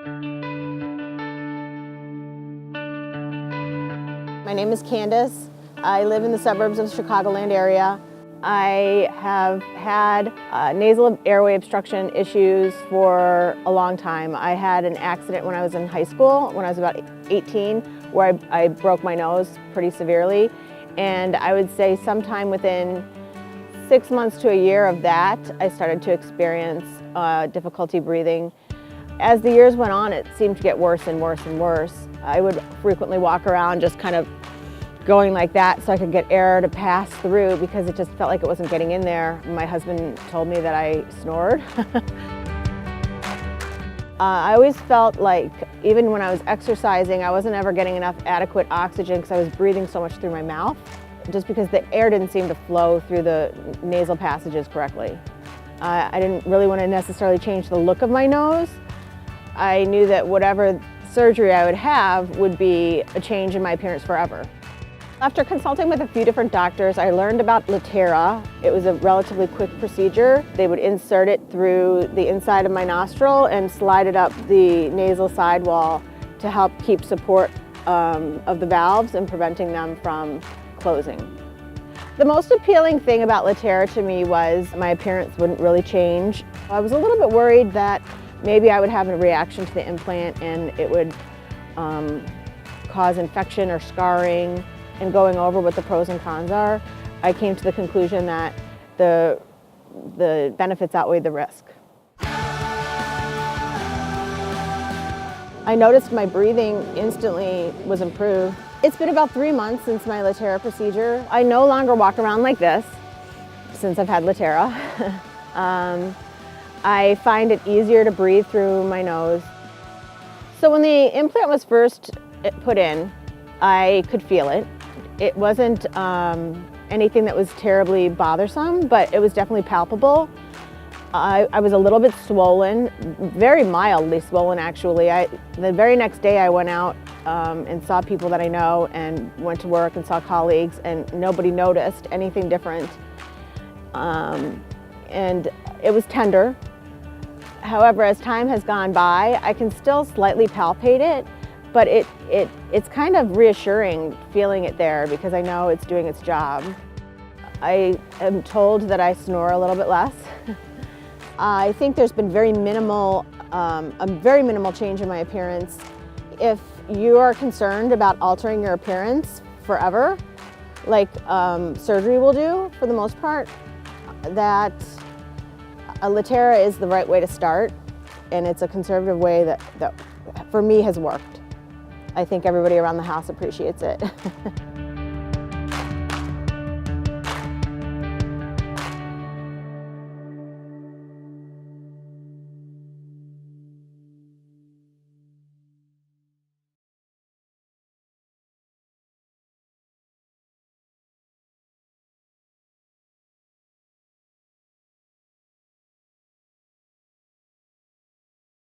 My name is Candace. I live in the suburbs of the Chicagoland area. I have had nasal airway obstruction issues for a long time. I had an accident when I was in high school, when I was about 18, where I broke my nose pretty severely. And I would say sometime within 6 months to a year of that, I started to experience difficulty breathing. As the years went on, it seemed to get worse and worse and worse. I would frequently walk around just kind of going like that so I could get air to pass through because it just felt like it wasn't getting in there. My husband told me that I snored. I always felt like even when I was exercising, I wasn't ever getting enough adequate oxygen because I was breathing so much through my mouth, just because the air didn't seem to flow through the nasal passages correctly. I didn't really want to necessarily change the look of my nose. I knew that whatever surgery I would have would be a change in my appearance forever. After consulting with a few different doctors, I learned about Latera. It was a relatively quick procedure. They would insert it through the inside of my nostril and slide it up the nasal sidewall to help keep support of the valves and preventing them from closing. The most appealing thing about Latera to me was my appearance wouldn't really change. I was a little bit worried that maybe I would have a reaction to the implant and it would cause infection or scarring. And going over what the pros and cons are, I came to the conclusion that the benefits outweighed the risk. I noticed my breathing instantly was improved. It's been about 3 months since my Latera procedure. I no longer walk around like this since I've had Latera. I find it easier to breathe through my nose. So when the implant was first put in, I could feel it. It wasn't anything that was terribly bothersome, but it was definitely palpable. I was a little bit swollen, very mildly swollen actually. The very next day I went out and saw people that I know and went to work and saw colleagues, and nobody noticed anything different. And it was tender. However, as time has gone by, I can still slightly palpate it, but it's kind of reassuring feeling it there because I know it's doing its job. I am told that I snore a little bit less. I think there's been a very minimal change in my appearance. If you are concerned about altering your appearance forever, like surgery will do for the most part, that a Latera is the right way to start, and it's a conservative way that for me has worked. I think everybody around the house appreciates it.